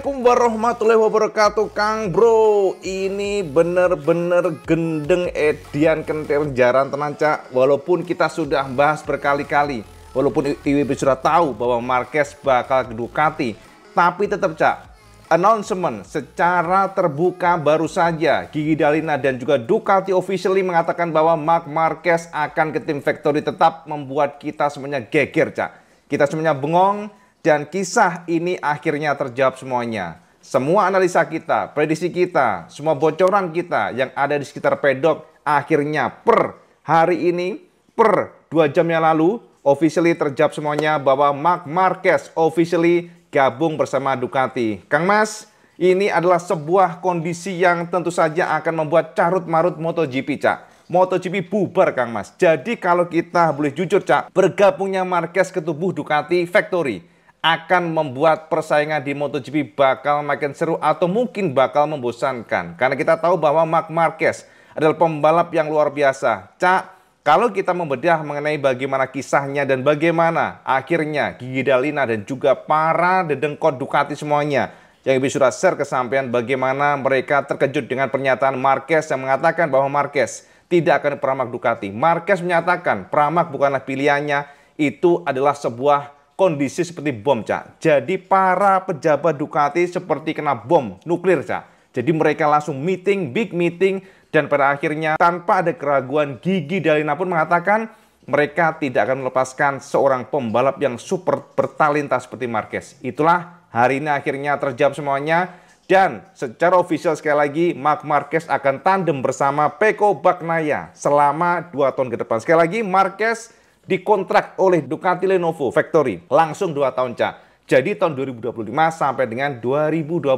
Assalamualaikum warahmatullahi wabarakatuh, Kang Bro. Ini bener-bener gendeng edian kentir jaran tenan, Cak. Walaupun kita sudah bahas berkali-kali, walaupun IWB sudah tahu bahwa Marquez bakal ke Ducati, tapi tetap, Cak, announcement secara terbuka baru saja Gigi Dalina dan juga Ducati officially mengatakan bahwa Marc Marquez akan ke tim Factory, tetap membuat kita semuanya geger, Cak. Kita semuanya bengong. Dan kisah ini akhirnya terjawab semuanya. Semua analisa kita, prediksi kita, semua bocoran kita yang ada di sekitar pedok akhirnya per hari ini, per 2 jam yang lalu, officially terjawab semuanya bahwa Marc Marquez officially gabung bersama Ducati. Kang Mas, ini adalah sebuah kondisi yang tentu saja akan membuat carut-marut MotoGP, Cak. MotoGP bubar, Kang Mas. Jadi kalau kita boleh jujur, Cak, bergabungnya Marquez ke tubuh Ducati Factory akan membuat persaingan di MotoGP bakal makin seru atau mungkin bakal membosankan. Karena kita tahu bahwa Marc Marquez adalah pembalap yang luar biasa. Cak, kalau kita membedah mengenai bagaimana kisahnya dan bagaimana akhirnya Gigi Dalina dan juga para dedengkot Ducati semuanya yang Ibu sudah share kesampaian bagaimana mereka terkejut dengan pernyataan Marquez yang mengatakan bahwa Marquez tidak akan peramak Ducati. Marquez menyatakan peramak bukanlah pilihannya, itu adalah sebuah kondisi seperti bom, Cak. Jadi para pejabat Ducati seperti kena bom nuklir, Cak. Jadi mereka langsung meeting, big meeting, dan pada akhirnya tanpa ada keraguan Gigi Dalina pun mengatakan mereka tidak akan melepaskan seorang pembalap yang super bertalenta seperti Marquez. Itulah hari ini akhirnya terjawab semuanya. Dan secara official sekali lagi Marc Marquez akan tandem bersama Pecco Bagnaia selama 2 tahun ke depan. Sekali lagi Marquez dikontrak oleh Ducati Lenovo Factory langsung 2 tahun, Cak. Jadi tahun 2025 sampai dengan 2026.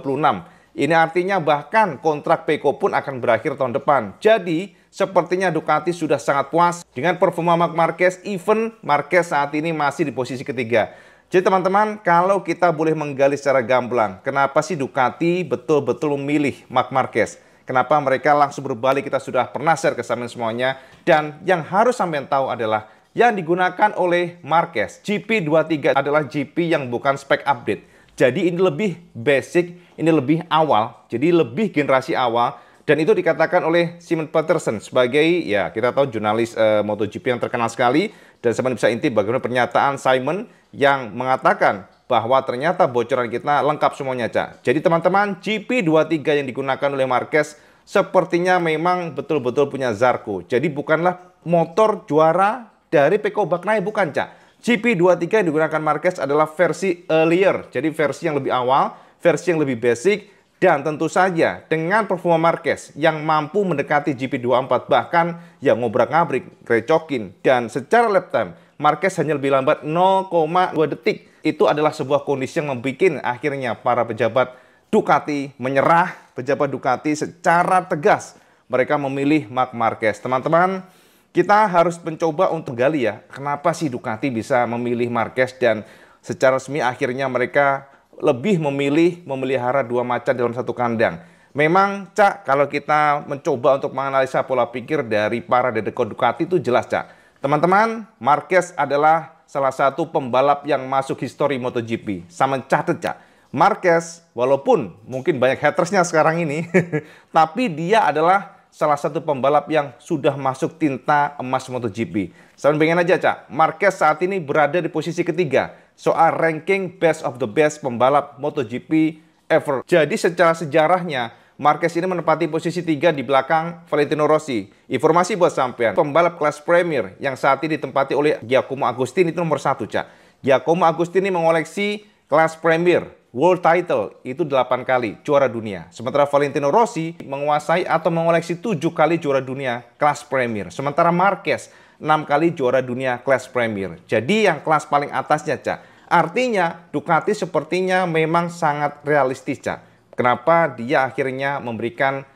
Ini artinya bahkan kontrak Pecco pun akan berakhir tahun depan. Jadi sepertinya Ducati sudah sangat puas dengan performa Marc Marquez. Even Marquez saat ini masih di posisi ketiga. Jadi teman-teman, kalau kita boleh menggali secara gamblang, kenapa sih Ducati betul-betul memilih Marc Marquez? Kenapa mereka langsung berbalik? Kita sudah pernah share ke sampean semuanya. Dan yang harus sampean tahu adalah yang digunakan oleh Marquez, GP23 adalah GP yang bukan spek update. Jadi ini lebih basic, ini lebih awal, jadi lebih generasi awal. Dan itu dikatakan oleh Simon Peterson sebagai, ya kita tahu jurnalis MotoGP yang terkenal sekali. Dan sampean bisa intip bagaimana pernyataan Simon yang mengatakan bahwa ternyata bocoran kita lengkap semuanya, Cak. Jadi teman-teman, GP23 yang digunakan oleh Marquez sepertinya memang betul-betul punya Zarco. Jadi bukanlah motor juara dari Pecco Bagnaia, bukan, Cak. GP23 yang digunakan Marquez adalah versi earlier, jadi versi yang lebih awal, versi yang lebih basic, dan tentu saja dengan performa Marquez yang mampu mendekati GP24, bahkan yang ngobrak-ngabrik, recokin, dan secara lap time, Marquez hanya lebih lambat 0,2 detik. Itu adalah sebuah kondisi yang membuat akhirnya para pejabat Ducati menyerah, pejabat Ducati secara tegas. Mereka memilih Marc Marquez. Teman-teman, kita harus mencoba untuk gali ya, kenapa sih Ducati bisa memilih Marquez dan secara resmi akhirnya mereka lebih memilih memelihara 2 macan dalam satu kandang. Memang, Cak, kalau kita mencoba untuk menganalisa pola pikir dari para dedekot Ducati itu jelas, Cak. Teman-teman, Marquez adalah salah satu pembalap yang masuk histori MotoGP. Sama catet, Cak. Marquez, walaupun mungkin banyak hatersnya sekarang ini, tapi dia adalah salah satu pembalap yang sudah masuk tinta emas MotoGP. Saya pengen aja, Cak, Marquez saat ini berada di posisi ketiga soal ranking best of the best pembalap MotoGP ever. Jadi secara sejarahnya, Marquez ini menempati posisi 3 di belakang Valentino Rossi. Informasi buat sampean, pembalap kelas Premier yang saat ini ditempati oleh Giacomo Agostini itu nomor 1, Cak. Giacomo Agostini mengoleksi kelas Premier World Title itu 8 kali juara dunia. Sementara Valentino Rossi menguasai atau mengoleksi 7 kali juara dunia kelas Premier. Sementara Marquez 6 kali juara dunia kelas Premier. Jadi yang kelas paling atasnya, Cak. Artinya Ducati sepertinya memang sangat realistis, Cak. Kenapa dia akhirnya memberikan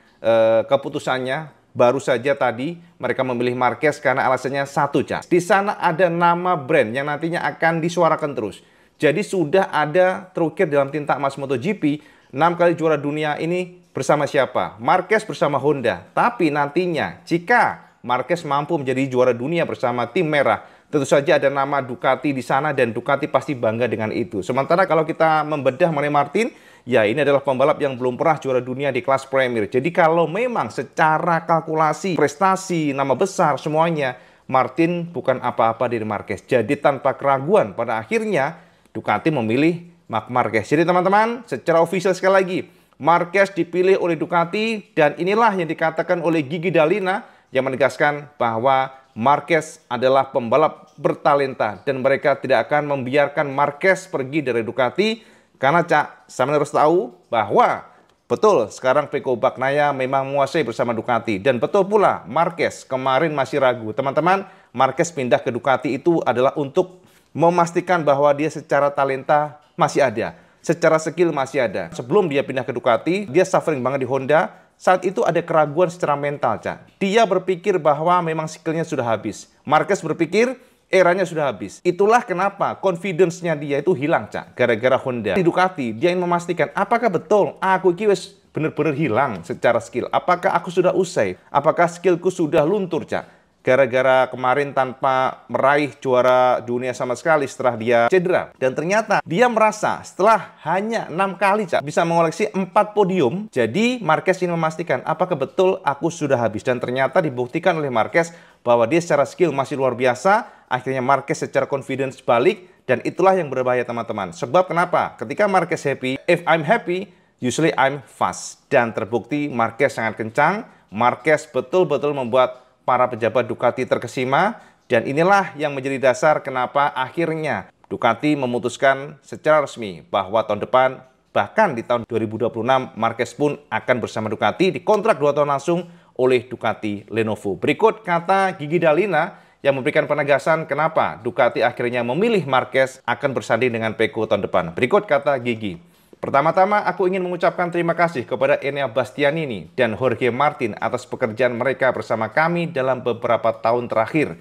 keputusannya baru saja tadi mereka memilih Marquez karena alasannya satu, Cak. Di sana ada nama brand yang nantinya akan disuarakan terus. Jadi sudah ada terukir dalam tinta emas MotoGP, 6 kali juara dunia ini bersama siapa? Marquez bersama Honda. Tapi nantinya jika Marquez mampu menjadi juara dunia bersama tim merah, tentu saja ada nama Ducati di sana dan Ducati pasti bangga dengan itu. Sementara kalau kita membedah mengenai Martin, Ya, ini adalah pembalap yang belum pernah juara dunia di kelas Premier. Jadi kalau memang secara kalkulasi, prestasi, nama besar, semuanya, Martin bukan apa-apa dari Marquez. Jadi tanpa keraguan, pada akhirnya Ducati memilih Marc Marquez. Jadi teman-teman, secara official sekali lagi, Marquez dipilih oleh Ducati, dan inilah yang dikatakan oleh Gigi Dall'Igna yang menegaskan bahwa Marquez adalah pembalap bertalenta dan mereka tidak akan membiarkan Marquez pergi dari Ducati. Karena Cak, saya harus tahu bahwa betul sekarang Pecco Bagnaia memang menguasai bersama Ducati. Dan betul pula Marquez kemarin masih ragu. Teman-teman, Marquez pindah ke Ducati itu adalah untuk memastikan bahwa dia secara talenta masih ada. Secara skill masih ada. Sebelum dia pindah ke Ducati, dia suffering banget di Honda. Saat itu ada keraguan secara mental, Cak. Dia berpikir bahwa memang skillnya sudah habis. Marquez berpikir eranya sudah habis. Itulah kenapa confidence-nya dia itu hilang, Cak, gara-gara Honda. Di Ducati, dia ingin memastikan apakah betul aku ini benar-benar hilang secara skill. Apakah aku sudah usai? Apakah skillku sudah luntur, Cak? Gara-gara kemarin tanpa meraih juara dunia sama sekali setelah dia cedera. Dan ternyata dia merasa setelah hanya 6 kali, Cak, bisa mengoleksi 4 podium. Jadi Marquez ingin memastikan apakah betul aku sudah habis. Dan ternyata dibuktikan oleh Marquez bahwa dia secara skill masih luar biasa. Akhirnya Marquez secara confidence balik. Dan itulah yang berbahaya, teman-teman. Sebab kenapa? Ketika Marquez happy, if I'm happy, usually I'm fast. Dan terbukti Marquez sangat kencang. Marquez betul-betul membuat para pejabat Ducati terkesima, dan inilah yang menjadi dasar kenapa akhirnya Ducati memutuskan secara resmi bahwa tahun depan, bahkan di tahun 2026, Marquez pun akan bersama Ducati dikontrak 2 tahun langsung oleh Ducati Lenovo. Berikut kata Gigi Dall'Igna yang memberikan penegasan kenapa Ducati akhirnya memilih Marquez akan bersanding dengan Pecco tahun depan. Berikut kata Gigi. Pertama-tama, aku ingin mengucapkan terima kasih kepada Enea Bastianini dan Jorge Martin atas pekerjaan mereka bersama kami dalam beberapa tahun terakhir.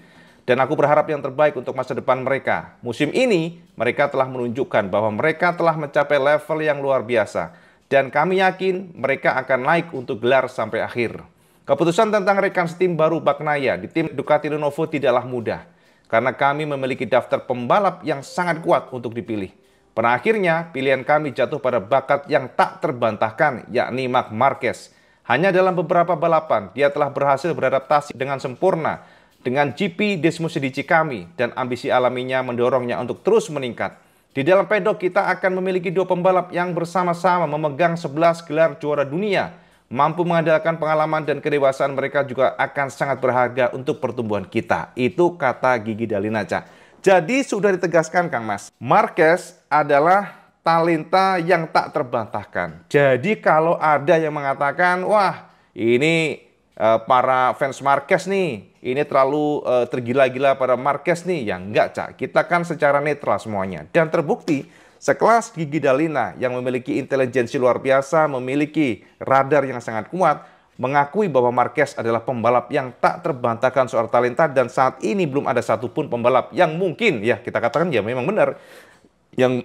Dan aku berharap yang terbaik untuk masa depan mereka. Musim ini, mereka telah menunjukkan bahwa mereka telah mencapai level yang luar biasa. Dan kami yakin mereka akan naik untuk gelar sampai akhir. Keputusan tentang rekan setim baru Bagnaia di tim Ducati Lenovo tidaklah mudah. Karena kami memiliki daftar pembalap yang sangat kuat untuk dipilih. Pada akhirnya, pilihan kami jatuh pada bakat yang tak terbantahkan, yakni Marc Marquez. Hanya dalam beberapa balapan, dia telah berhasil beradaptasi dengan sempurna dengan GP Desmosedici kami, dan ambisi alaminya mendorongnya untuk terus meningkat. Di dalam pedok, kita akan memiliki 2 pembalap yang bersama-sama memegang 11 gelar juara dunia. Mampu mengandalkan pengalaman dan kedewasaan mereka juga akan sangat berharga untuk pertumbuhan kita. Itu kata Gigi Dall'Igna, Cak. Jadi sudah ditegaskan, Kang Mas, Marquez adalah talenta yang tak terbantahkan. Jadi kalau ada yang mengatakan, wah ini para fans Marquez nih, ini terlalu tergila-gila pada Marquez nih, ya enggak, Cak. Kita kan secara netral semuanya. Dan terbukti sekelas Gigi Dall'Igna yang memiliki intelijensi luar biasa, memiliki radar yang sangat kuat, mengakui bahwa Marquez adalah pembalap yang tak terbantahkan soal talenta, dan saat ini belum ada satupun pembalap yang mungkin, ya kita katakan ya memang benar, yang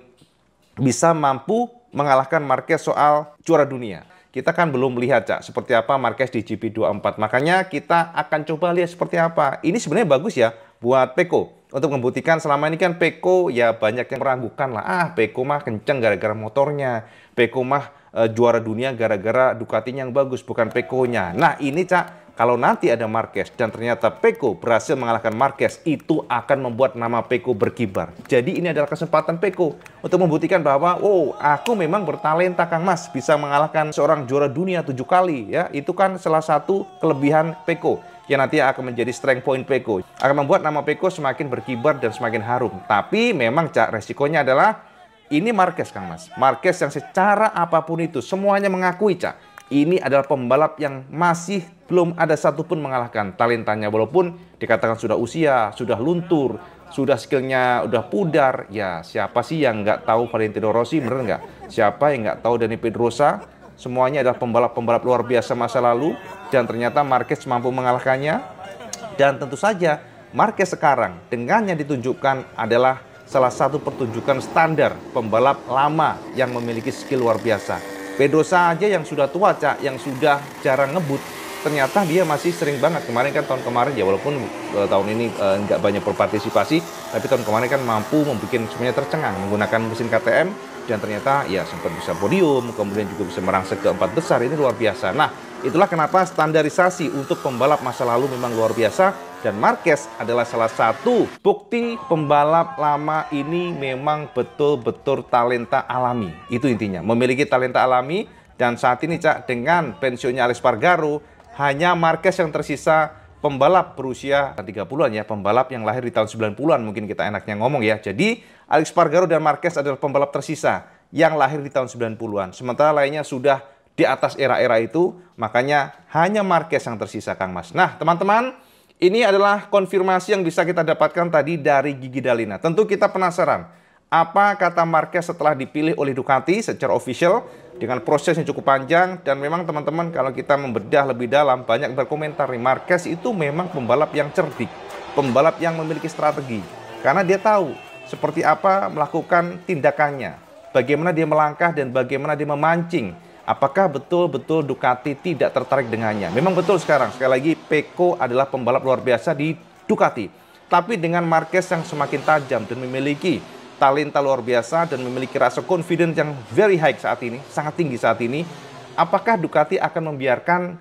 bisa mampu mengalahkan Marquez soal juara dunia. Kita kan belum melihat, Cak, seperti apa Marquez di GP24. Makanya kita akan coba lihat seperti apa. Ini sebenarnya bagus ya buat Pecco. Untuk membuktikan selama ini kan Pecco ya banyak yang meragukan lah. Ah, Pecco mah kenceng gara-gara motornya. Pecco mah juara dunia gara-gara Ducatinya yang bagus, bukan Pecco-nya. Nah ini, Cak, kalau nanti ada Marquez dan ternyata Pecco berhasil mengalahkan Marquez, itu akan membuat nama Pecco berkibar. Jadi ini adalah kesempatan Pecco untuk membuktikan bahwa, oh, aku memang bertalenta, Kang Mas, bisa mengalahkan seorang juara dunia 7 kali. Ya, itu kan salah satu kelebihan Pecco yang nanti akan menjadi strength point Pecco. Akan membuat nama Pecco semakin berkibar dan semakin harum. Tapi memang, Cak, resikonya adalah ini Marquez, Kang Mas. Marquez yang secara apapun itu semuanya mengakui, Cak, ini adalah pembalap yang masih belum ada satupun mengalahkan talentanya. Walaupun dikatakan sudah usia, sudah luntur, sudah skillnya udah pudar. Ya siapa sih yang nggak tahu Valentino Rossi, bener nggak? Siapa yang nggak tahu Dani Pedrosa? Semuanya adalah pembalap-pembalap luar biasa masa lalu. Dan ternyata Marquez mampu mengalahkannya. Dan tentu saja Marquez sekarang dengan yang ditunjukkan adalah salah satu pertunjukan standar pembalap lama yang memiliki skill luar biasa. Pedrosa aja yang sudah tua, Cak, yang sudah jarang ngebut, ternyata dia masih sering banget. Kemarin kan tahun kemarin ya, walaupun tahun ini nggak banyak berpartisipasi, tapi tahun kemarin kan mampu membuat semuanya tercengang menggunakan mesin KTM dan ternyata ya sempat bisa podium, kemudian juga bisa merangsek ke 4 besar. Ini luar biasa. Nah, itulah kenapa standarisasi untuk pembalap masa lalu memang luar biasa, dan Marquez adalah salah satu bukti pembalap lama ini memang betul-betul talenta alami. Itu intinya, memiliki talenta alami. Dan saat ini Cak, dengan pensiunnya Alex Espargaro, hanya Marquez yang tersisa pembalap berusia 30-an ya, pembalap yang lahir di tahun 90-an mungkin kita enaknya ngomong ya. Jadi Alex Espargaro dan Marquez adalah pembalap tersisa yang lahir di tahun 90-an. Sementara lainnya sudah di atas era-era itu, makanya hanya Marquez yang tersisa, Kang Mas. Nah, teman-teman, ini adalah konfirmasi yang bisa kita dapatkan tadi dari Gigi Dalina. Tentu kita penasaran, apa kata Marquez setelah dipilih oleh Ducati secara official dengan proses yang cukup panjang. Dan memang teman-teman, kalau kita membedah lebih dalam, banyak berkomentar nih, Marquez itu memang pembalap yang cerdik, pembalap yang memiliki strategi, karena dia tahu seperti apa melakukan tindakannya, bagaimana dia melangkah dan bagaimana dia memancing. Apakah betul-betul Ducati tidak tertarik dengannya? Memang betul sekarang, sekali lagi, Pecco adalah pembalap luar biasa di Ducati. Tapi dengan Marquez yang semakin tajam dan memiliki talenta luar biasa dan memiliki rasa confidence yang very high saat ini, sangat tinggi saat ini, apakah Ducati akan membiarkan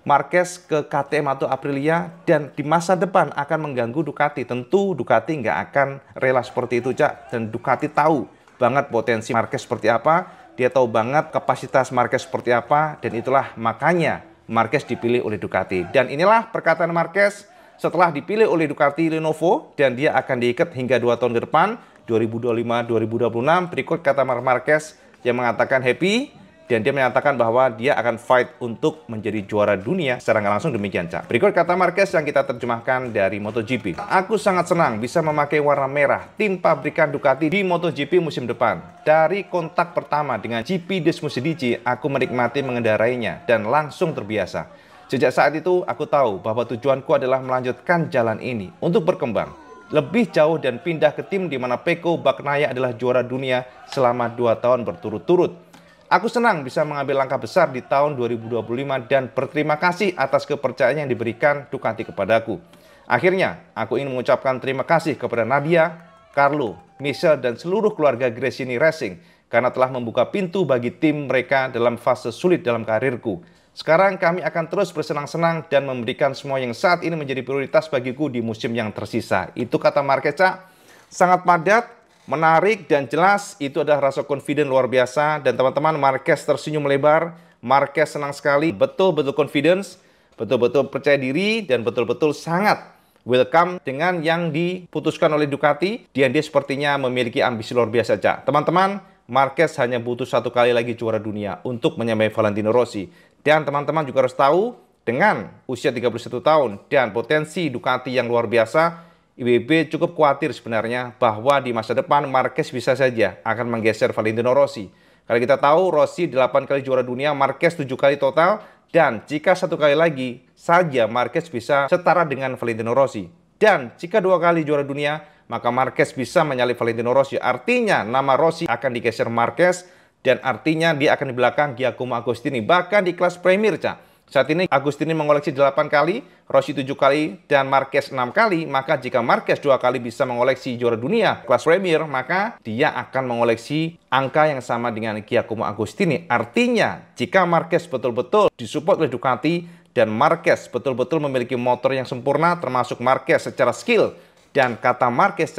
Marquez ke KTM atau Aprilia dan di masa depan akan mengganggu Ducati? Tentu Ducati nggak akan rela seperti itu, Cak. Dan Ducati tahu banget potensi Marquez seperti apa, dia tahu banget kapasitas Marquez seperti apa, dan itulah makanya Marquez dipilih oleh Ducati. Dan inilah perkataan Marquez setelah dipilih oleh Ducati Lenovo, dan dia akan diikat hingga 2 tahun ke depan, 2025-2026. Berikut kata Marquez yang mengatakan happy, dan dia menyatakan bahwa dia akan fight untuk menjadi juara dunia. Secara nggak langsung demikian, Cak. Berikut kata Marquez yang kita terjemahkan dari MotoGP. Aku sangat senang bisa memakai warna merah tim pabrikan Ducati di MotoGP musim depan. Dari kontak pertama dengan GP Desmosedici, aku menikmati mengendarainya dan langsung terbiasa. Sejak saat itu, aku tahu bahwa tujuanku adalah melanjutkan jalan ini untuk berkembang lebih jauh dan pindah ke tim di mana Pecco Bagnaia adalah juara dunia selama 2 tahun berturut-turut. Aku senang bisa mengambil langkah besar di tahun 2025 dan berterima kasih atas kepercayaan yang diberikan Ducati kepadaku. Akhirnya, aku ingin mengucapkan terima kasih kepada Nadia, Carlo, Michel, dan seluruh keluarga Gresini Racing karena telah membuka pintu bagi tim mereka dalam fase sulit dalam karirku. Sekarang kami akan terus bersenang-senang dan memberikan semua yang saat ini menjadi prioritas bagiku di musim yang tersisa. Itu kata Marquez, sangat padat, menarik, dan jelas. Itu adalah rasa confident luar biasa. Dan teman-teman, Marquez tersenyum lebar. Marquez senang sekali, betul-betul confidence, betul-betul percaya diri, dan betul-betul sangat welcome dengan yang diputuskan oleh Ducati. Dan dia sepertinya memiliki ambisi luar biasa, Cak. Teman-teman, Marquez hanya butuh 1 kali lagi juara dunia untuk menyamai Valentino Rossi. Dan teman-teman juga harus tahu, dengan usia 31 tahun dan potensi Ducati yang luar biasa, IWB cukup khawatir sebenarnya bahwa di masa depan Marquez bisa saja akan menggeser Valentino Rossi. Kalau kita tahu, Rossi 8 kali juara dunia, Marquez 7 kali total, dan jika 1 kali lagi saja Marquez bisa setara dengan Valentino Rossi. Dan jika 2 kali juara dunia, maka Marquez bisa menyalip Valentino Rossi. Artinya nama Rossi akan digeser Marquez, dan artinya dia akan di belakang Giacomo Agostini, bahkan di kelas Premier, Cak. Saat ini Agostini mengoleksi 8 kali, Rossi 7 kali, dan Marquez 6 kali. Maka jika Marquez 2 kali bisa mengoleksi juara dunia kelas Premier, maka dia akan mengoleksi angka yang sama dengan Giacomo Agostini. Artinya, jika Marquez betul-betul disupport oleh Ducati, dan Marquez betul-betul memiliki motor yang sempurna, termasuk Marquez secara skill, dan kata Marquez,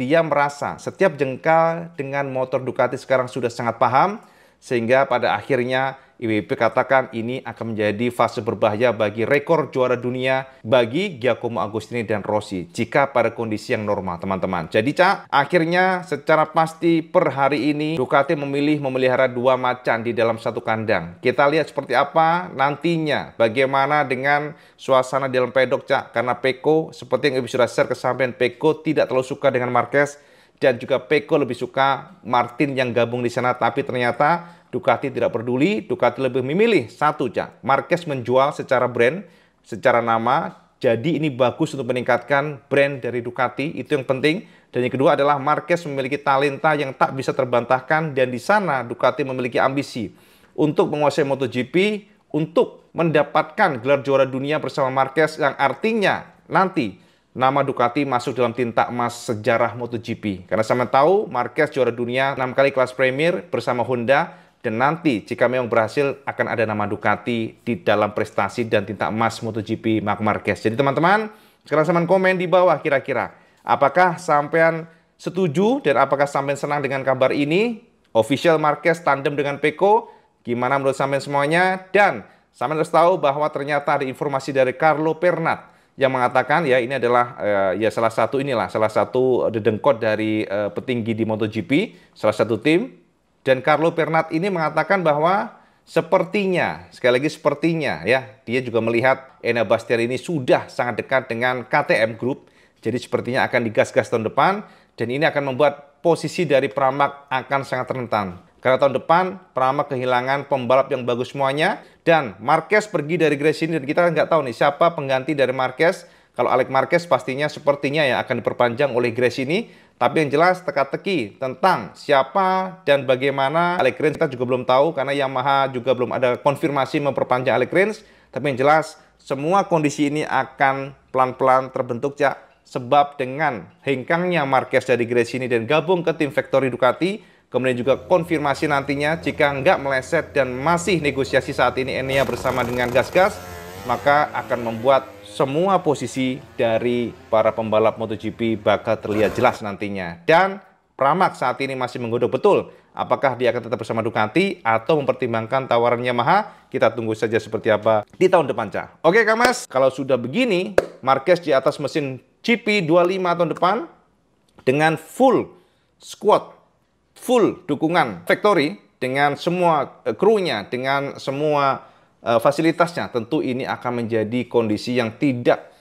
dia merasa setiap jengkal dengan motor Ducati sekarang sudah sangat paham, sehingga pada akhirnya IWB katakan ini akan menjadi fase berbahaya bagi rekor juara dunia bagi Giacomo Agostini dan Rossi jika pada kondisi yang normal, teman-teman. Jadi, Cak, akhirnya secara pasti per hari ini Ducati memilih memelihara 2 macan di dalam 1 kandang. Kita lihat seperti apa nantinya, bagaimana dengan suasana di dalam pedok, Cak, karena Pecco, seperti yang IWB sudah share kesampaian, Pecco tidak terlalu suka dengan Marquez, dan juga Pecco lebih suka Martin yang gabung di sana. Tapi ternyata Ducati tidak peduli, Ducati lebih memilih satu, Cak. Marquez menjual secara brand, secara nama, jadi ini bagus untuk meningkatkan brand dari Ducati, itu yang penting. Dan yang kedua adalah Marquez memiliki talenta yang tak bisa terbantahkan, dan di sana Ducati memiliki ambisi untuk menguasai MotoGP, untuk mendapatkan gelar juara dunia bersama Marquez, yang artinya nanti nama Ducati masuk dalam tinta emas sejarah MotoGP. Karena sama tahu, Marquez juara dunia 6 kali kelas Premier bersama Honda, dan nanti jika memang berhasil akan ada nama Ducati di dalam prestasi dan tinta emas MotoGP Marc Marquez. Jadi teman-teman, sekarang sampean komen di bawah kira-kira apakah sampean setuju dan apakah sampean senang dengan kabar ini? Official Marquez tandem dengan Pecco, gimana menurut sampean semuanya? Dan sampean harus tahu bahwa ternyata ada informasi dari Carlo Pernat yang mengatakan ya ini adalah salah satu dedengkot dari petinggi di MotoGP, salah satu tim. Dan Carlo Pernat ini mengatakan bahwa sepertinya, sekali lagi sepertinya ya, dia juga melihat Enea Bastianini sudah sangat dekat dengan KTM Group. Jadi sepertinya akan digas-gas tahun depan, dan ini akan membuat posisi dari Pramac akan sangat rentan. Karena tahun depan Pramac kehilangan pembalap yang bagus semuanya, dan Marquez pergi dari Gresini, dan kita nggak tahu nih siapa pengganti dari Marquez. Kalau Alex Marquez pastinya sepertinya ya akan diperpanjang oleh Gresini, tapi yang jelas teka-teki tentang siapa dan bagaimana Alex Rins kita juga belum tahu, karena Yamaha juga belum ada konfirmasi memperpanjang Alex Rins. Tapi yang jelas semua kondisi ini akan pelan-pelan terbentuk, Cak. Sebab dengan hengkangnya Marquez dari Gresini dan gabung ke tim Factory Ducati, kemudian juga konfirmasi nantinya jika nggak meleset dan masih negosiasi saat ini Enea bersama dengan gas-gas, maka akan membuat semua posisi dari para pembalap MotoGP bakal terlihat jelas nantinya. Dan Pramac saat ini masih menggodok betul apakah dia akan tetap bersama Ducati atau mempertimbangkan tawaran Yamaha. Kita tunggu saja seperti apa di tahun depan, Cak. Oke, Kang Mas, kalau sudah begini, Marquez di atas mesin GP25 tahun depan dengan full squad, full dukungan Factory dengan semua krunya, dengan semua fasilitasnya, tentu ini akan menjadi kondisi yang tidak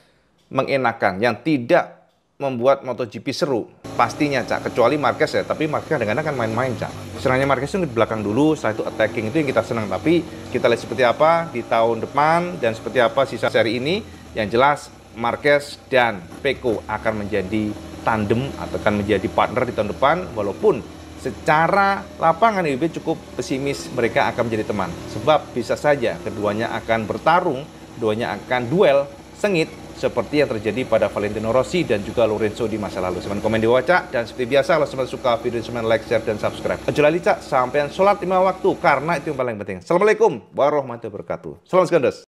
mengenakan, yang tidak membuat MotoGP seru. Pastinya, Cak, kecuali Marquez ya, tapi Marquez kadang-kadang kan main-main, Cak. Serangannya Marquez itu di belakang dulu, setelah itu attacking, itu yang kita senang. Tapi kita lihat seperti apa di tahun depan dan seperti apa sisa seri ini. Yang jelas Marquez dan Pecco akan menjadi tandem atau akan menjadi partner di tahun depan, walaupun secara lapangan IWB cukup pesimis mereka akan menjadi teman. Sebab bisa saja keduanya akan bertarung, keduanya akan duel sengit seperti yang terjadi pada Valentino Rossi dan juga Lorenzo di masa lalu. Semen komen di bawah, Cak, dan seperti biasa kalau semen suka video semen like, share, dan subscribe. Ojo lali, Cak, sampean sholat 5 waktu karena itu yang paling penting. Assalamualaikum warahmatullahi wabarakatuh. Salam segendos.